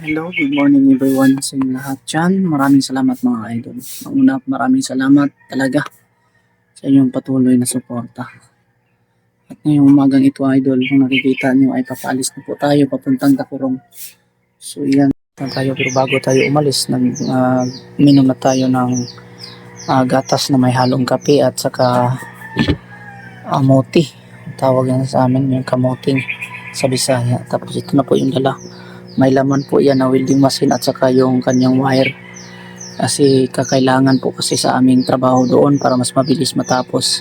Hello, good morning everyone sa inyo lahat dyan. Maraming salamat mga idol. Una, maraming salamat talaga sa inyong patuloy na suporta. At ngayong umagang ito idol, kung nakikita nyo ay papaalis na po tayo papuntang Takurong. So yan na tayo, pero bago tayo umalis, minom na tayo ng gatas na may halong kape at saka moti. Tawag yan sa amin yung kamoting sa Bisaya. Tapos ito na po yung dala. May laman po yan na welding machine at saka yung kanyang wire. Kasi kakailangan po kasi sa aming trabaho doon para mas mabilis matapos.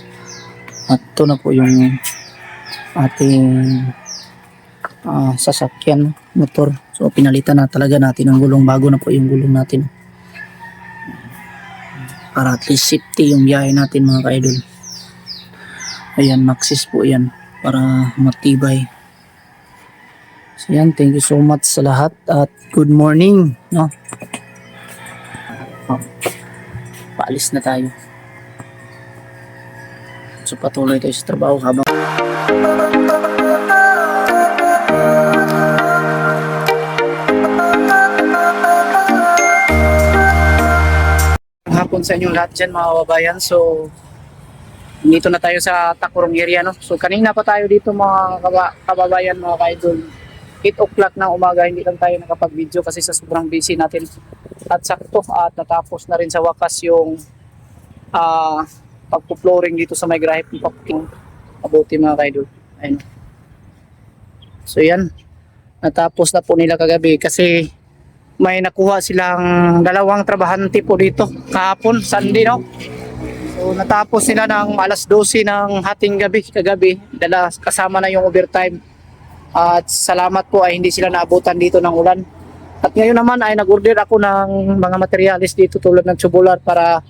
At ito na po yung ating sasakyan, motor. So pinalitan na talaga natin ang gulong, bago na po yung gulong natin. Para at least safety yung biyahe natin mga ka-idol. Ayan, Maxxis po yan para matibay. So yan, thank you so much sa lahat at good morning, no? Paalis na tayo. So patuloy tayo sa trabaho habang hapon sa inyong lahat dyan mga kababayan. So dito na tayo sa Takurong area, no? So kanina pa tayo dito mga kababayan, mga ka-idol. 8 o'clock ng umaga, hindi lang tayo nakapag-video kasi sa sobrang busy natin. At sakto at natapos na rin sa wakas yung pagpo-flooring dito sa may grahip ng papuking mabuti mga ka-idol. Ayun. So yan, natapos na po nila kagabi kasi may nakuha silang dalawang trabahante po dito kahapon, Sunday, no? So natapos nila ng alas 12 ng hating gabi kagabi, kasama na yung overtime. At salamat po ay hindi sila naabutan dito ng ulan. At ngayon naman ay nag-order ako ng mga materialis dito tulad ng tubular para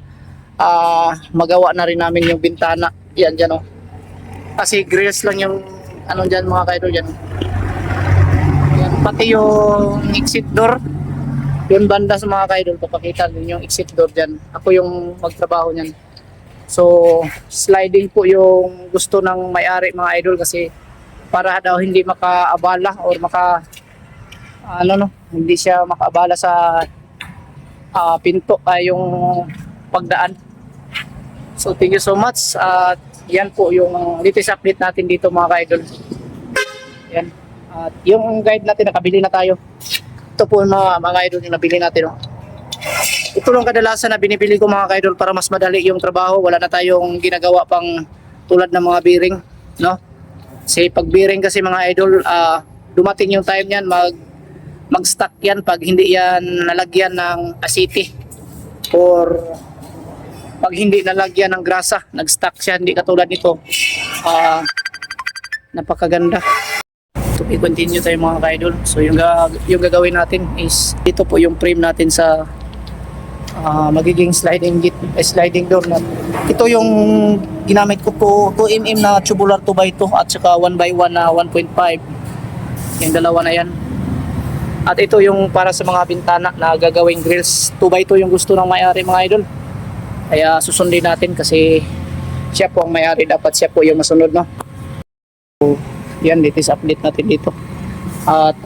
magawa na rin namin yung bintana. Yan dyan, oh. Kasi grills lang yung ano dyan mga ka-idol dyan. Yan, pati yung exit door. Yung banda sa mga ka-idol, papakita din yung exit door dyan. Ako yung magtrabaho nyan. So sliding po yung gusto ng may-ari mga idol kasi para daw hindi makaabala or hindi siya makaabala sa pinto yung pagdaan. So thank you so much. Yan po yung latest update natin dito mga ka-idol. Yan. At yung guide natin, nakabili na tayo. Ito po mga idol yung nabili natin. Ito lang kadalasan na binibili ko mga ka-idol para mas madali yung trabaho. Wala na tayong ginagawa pang tulad ng mga bearing, no? Kasi pag bearing kasi mga idol, dumating yung time yan, mag-stuck yan pag hindi yan nalagyan ng asiti or pag hindi nalagyan ng grasa, nag-stuck siya, hindi katulad nito. Napakaganda. So i-continue tayo mga ka-idol. So yung gagawin natin is dito po yung frame natin sa magiging sliding door na. Ito yung ginamit ko po, 2mm na tubular 2x2 at saka 1x1 na 1.5. Yung dalawa na yan. At ito yung para sa mga bintana na gagawing grills. 2x2 yung gusto ng may-ari mga idol. Kaya susundin natin kasi siya po ang may-ari, dapat siya po yung masunod, no? So yan, latest update natin dito. At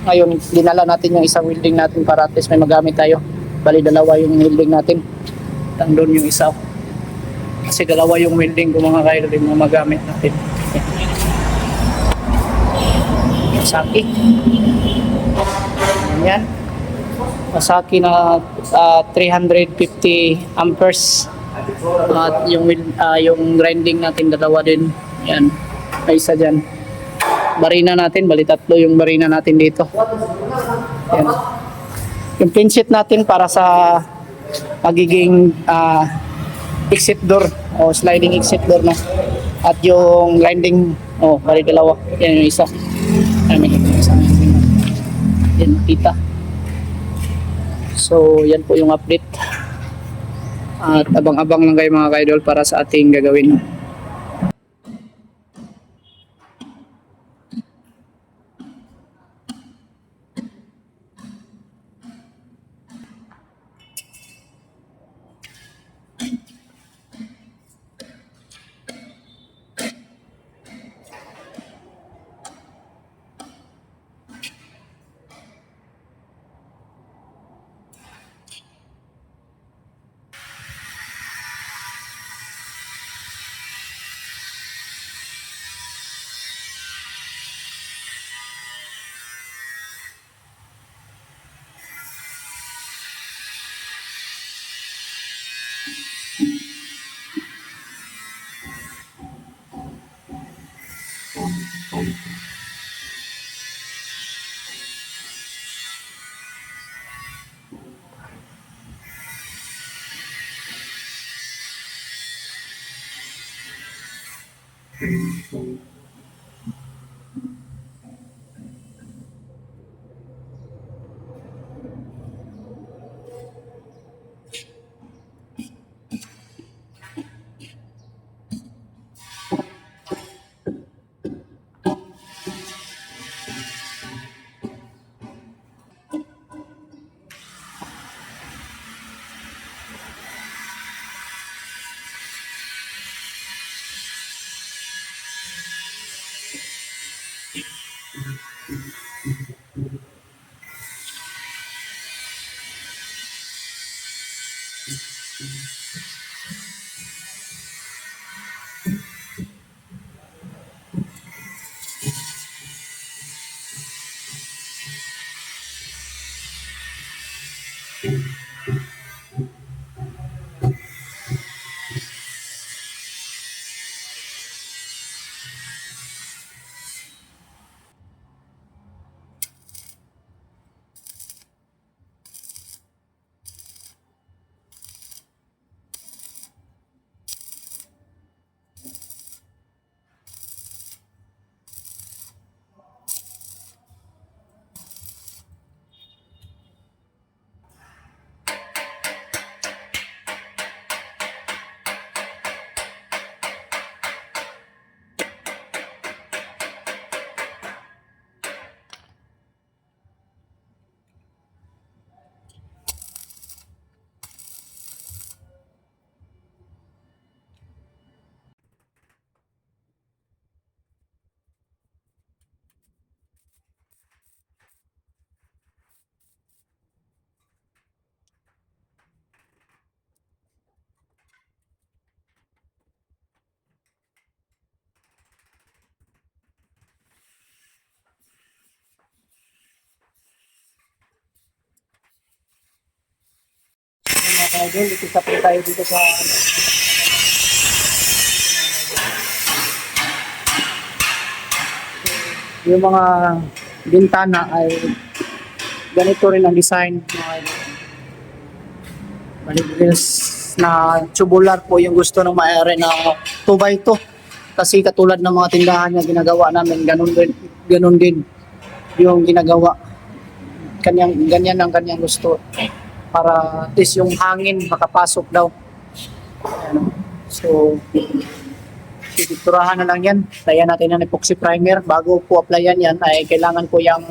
ngayon dinala natin yung isang welding natin para at least may magamit tayo. Bali dalawa yung welding natin. Doon yung isa. Kasi dalawa yung welding ko mga ka-idol yung magamit natin. Masaki. Yan. Masaki na 350 amperes. At yung grinding natin dalawa din. Yan. Ay isa dyan. Barina natin. Bali tatlo yung barina natin dito. Yan. Yung pin sheet natin para sa magiging exit door o sliding exit door, no? At yung grinding, bali dalawa. Yan yung isa. Yan makita. So yan po yung update. At abang-abang lang kayo mga ka-idol para sa ating gagawin. Mga ka-idol, isa po tayo dito sa yung mga bintana ay ganito rin ang design mga idol. Malinis na tubular po yung gusto ng may-ari na 2x2 kasi katulad ng mga tindahan niya ginagawa namin ganun din yung ginagawa ganyan ang kanyang gusto para at least yung hangin makapasok daw. Ayan. So pipinturahan na lang yan, tayan natin ng epoxy primer bago po applyan yan ay kailangan ko yung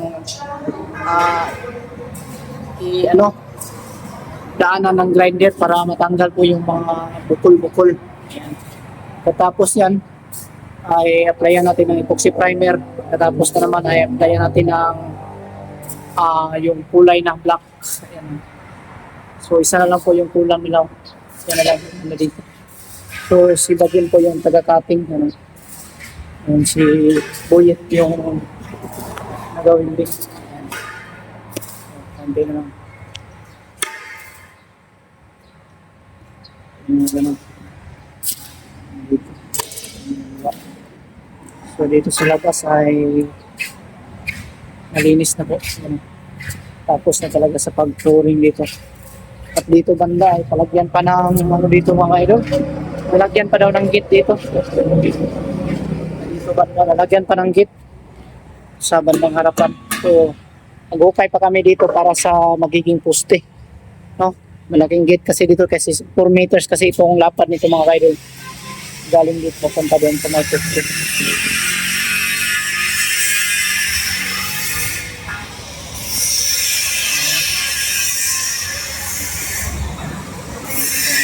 daanan ng grinder para matanggal po yung mga bukol-bukol. Ayan. Katapos yan ay applyan natin ng epoxy primer, katapos na naman ay applyan natin ng yung kulay ng black. Ayan. So isa na lang po yung kulang nila. Yan na lang na dito. So si Bagin po yung taga-cutting. Ano. And si Boyet yung nagawin din. Ayan. Kante na lang. Ganun. Dito. So dito sa labas ay malinis na po. Tapos na talaga sa pag-flooring dito. At dito banda ay palagyan pa ng dito mga idol. Lalagyan pa daw ng gate dito. Dito banda lalagyan pa ng gate sa bandang harapan. So nag-upay pa kami dito para sa magiging poste. No? Malaking gate kasi dito kasi 4 meters kasi itong lapad nito mga idol. Galing dito papunta doon sa may poste.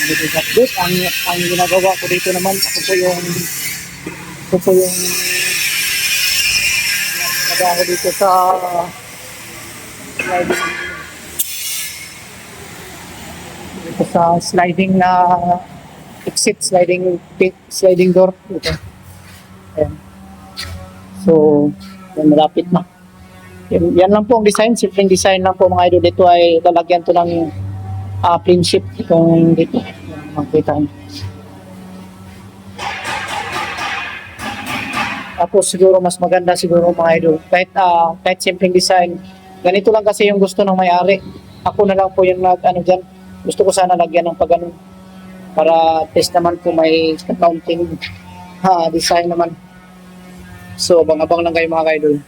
Update ang ginagawa ko dito naman ako po yung nagawa dito sa sliding na exit sliding door dito. Ayan. So yan, malapit na yan lang po ang design, simpleng design lang po mga idol. Dito ay lalagyan to ng plain sheet itong dito makita niyo. Tapos siguro mas maganda siguro mga idol. Kahit simpleng design. Ganito lang kasi yung gusto ng may-ari. Ako na lang po yung ano dyan. Gusto ko sana lagyan ng pag para test naman po may accounting design naman. So abang-abang lang kayo mga idol.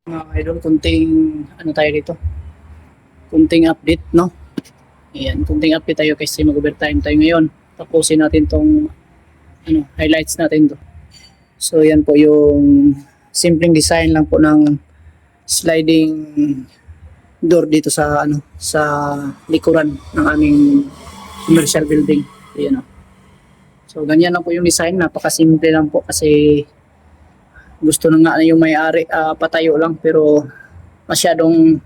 Mga idol, kunting ano tayo dito? Kunting update, no? Ayan, kunting update tayo kasi mag-overtime tayo ngayon. Tapusin natin tong highlights natin to. So yan po yung simpleng design lang po ng sliding door dito sa sa likuran ng aming commercial building. Ayan o. So ganyan lang po yung design, napakasimple lang po kasi gusto na nga yung may-ari patayo lang pero masyadong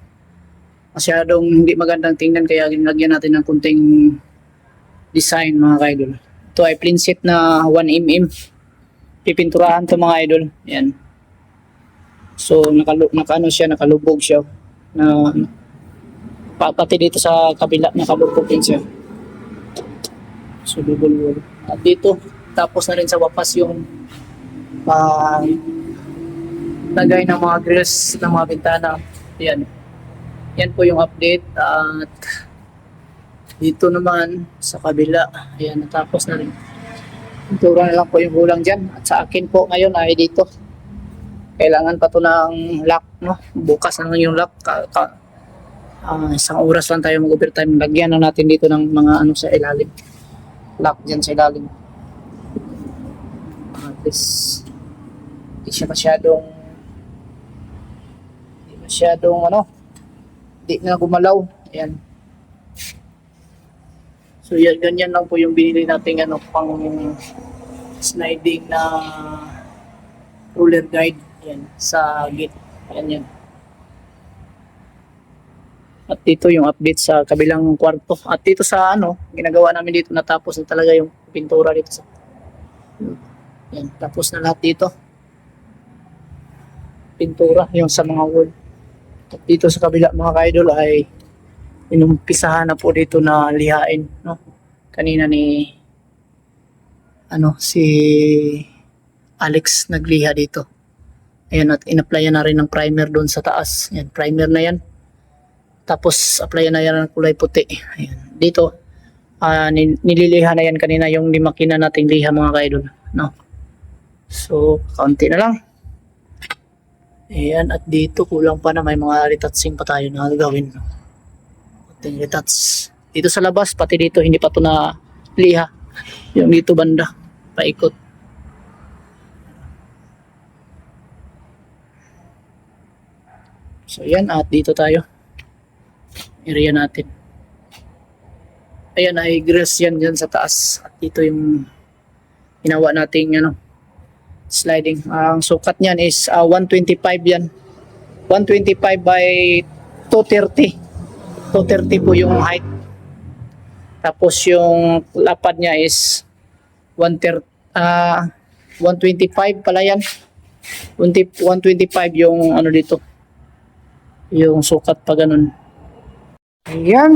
hindi magandang tingnan kaya ginagyan natin ng kunting design mga idol. Ito ay plain sheet na 1mm. Pipinturahan to mga idol. Yan. So nakalubog siya na pati dito sa kabila nakalubog din siya. So bubulbul. At dito tapos na rin sa wapas yung lagay ng mga grills ng mga bintana. Yan. Yan po yung update at dito naman sa kabila, ayan, natapos na rin. Pintura na lang po yung kulang dyan. At sa akin po ngayon ay dito. Kailangan pa to ng lock, no? Bukas na lang yung lock. Isang oras lang tayo mag-overtime. Lagyan na natin dito ng mga sa ilalim. Lock dyan sa ilalim. At least, hindi siya masyadong hindi na gumalaw. Ayan. So yan, ganyan lang po yung binili nating pang sliding na roller guide yan sa gate. Yan. At dito yung update sa kabilang kwarto. At dito sa ginagawa namin dito natapos na talaga yung pintura dito sa yan, tapos na lahat dito. Pintura yung sa mga wall. At dito sa kabila mga ka-idol ay inumpisahan na po dito na lihain, no? Kanina ni si Alex nagliha dito. Ayan, at in-applyan na rin ng primer doon sa taas. Ayan, primer na yan. Tapos applyan na yan ng kulay puti. Ayan. Dito nililiha na yan kanina yung limakina nating liha mga ka-idol, no? So, kaunti na lang. Ayan, at dito kulang pa na may mga retouching pa tayo na gagawin. Ating retouch. Dito sa labas, pati dito hindi pa to na liha. Yung dito banda, paikot. So yan, at dito tayo. Area natin. Ayan ay grills yan sa taas. At dito yung ginawa nating sliding. Ang sukat niyan is 125 yan. 125 by 230. 230 po yung height. Tapos yung lapad niya is 125 pala yan. 125 yung dito. Yung sukat pa ganun. Ayan.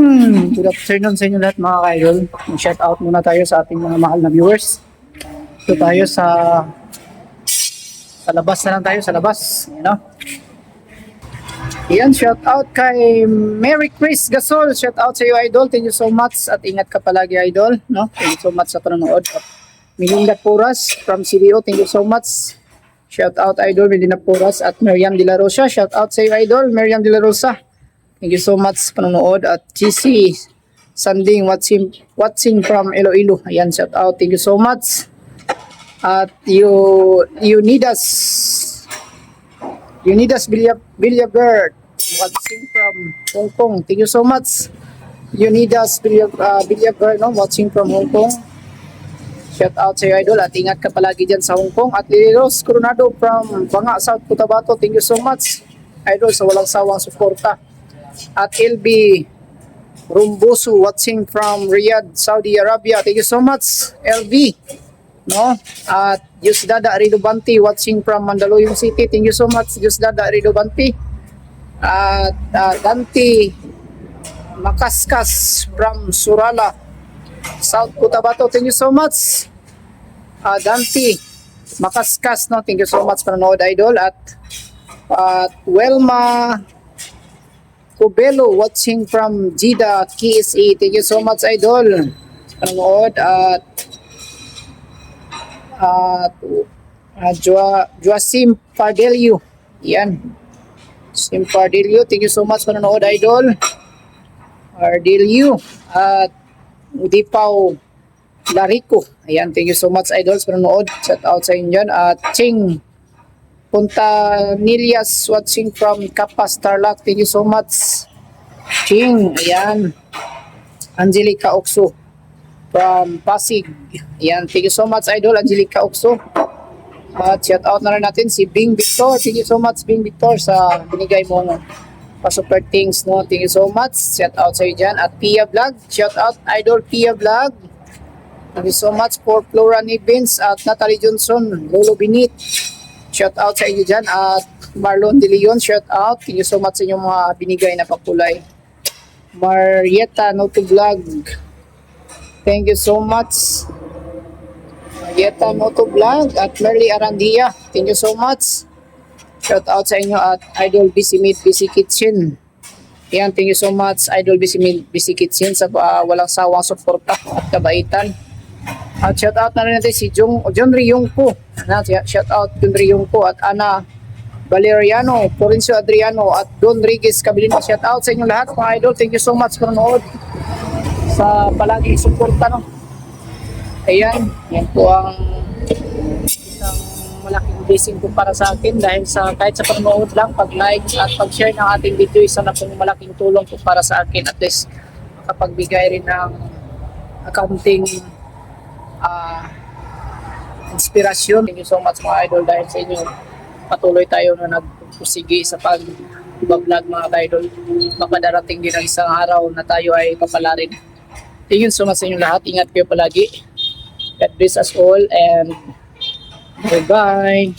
Good afternoon sa inyo lahat mga ka-idol. Shout out muna tayo sa ating mga mahal na viewers. Ito tayo sa labas na lang tayo, sa labas. Ayan, shout out kay Mary Chris Gasol. Shout out sa iyo, idol. Thank you so much at ingat ka palagi, idol, no? Thank you so much sa panonood. At Melinda Puras from CDO, thank you so much. Shout out Idol Medina Puras at Miriam De La Rosa. Shout out sa iyo Idol Miriam De La Rosa. Thank you so much sa panonood. At GC Sanding watching from Iloilo. Ayan, shout out. Thank you so much. At Unidas Villabert watching from Hong Kong. Thank you so much. Unidas Villabert watching from Hong Kong. Shout out sa iyo Idol at ingat ka palagi dyan sa Hong Kong. At Lilos Coronado from Banga, South Cotabato. Thank you so much Idol sa walang sawang suporta. At LB Rumbusu watching from Riyadh, Saudi Arabia. Thank you so much LB. At Yusdada Ridobanti watching from Mandaluyong City. Thank you so much Yusdada Ridobanti. At Dante Makaskas from Surala, South Cotabato. Thank you so much Dante Makaskas. Thank you so much panonood Idol. At Welma Cubelo watching from Jeddah, KSA. Thank you so much Idol panonood. At Joasim Pardelio. Yan. Sim Pardelio. Thank you so much panonood Idol. Pardelio. At Udipao Larico. Ayan. Thank you so much Idol panonood. Shout out sa inyo dyan. At Ching Puntanillas watching from Kapas, Tarlac. Thank you so much Ching. Ayan. Angelica Oxo from Pasig. Ayan. Thank you so much Idol Angelica Oxo. At shout out na rin natin si Bing Victor. Thank you so much Bing Victor sa binigay mong pa-super things. Thank you so much. Shout out sa iyo dyan. At Pia Vlog. Shout out Idol Pia Vlog. Thank you so much for Flora Nivens at Natalie Johnson, Lolo Binit. Shout out sa inyo dyan. At Marlon De Leon, shout out. Thank you so much sa inyong mga binigay na pakulay. Marietta Noto Vlog. Thank you so much. Marietta Noto Vlog at Merly Arandia. Thank you so much. Shout out sa inyo at Idol Busy Meat, Busy Kitchen. Ayan, thank you so much Idol Busy Meat, Busy Kitchen sa walang sawang suporta at kabaitan. At shout out na rin natin si John Riyongko. Shout out John Riyongko at Ana Valeriano, Florencio Adriano at Don Riguez Cabilino. Shout out sa inyo lahat mga Idol. Thank you so much for nanood sa palaging suporta. Ayan, yan po ang isang malaking blessing po para sa akin dahil sa kahit sa panonood lang, pag-like at pag-share ng ating video, isa na pong malaking tulong po para sa akin. At least makapagbigay rin ng accounting inspirasyon. Thank you so much mga Idol dahil sa inyo patuloy tayo na nagpusigi sa pag-vlog mga Idol. Baka darating din ang isang araw na tayo ay papalarin. Thank you so much sa inyo lahat. Ingat kayo palagi. God bless us all and bye-bye.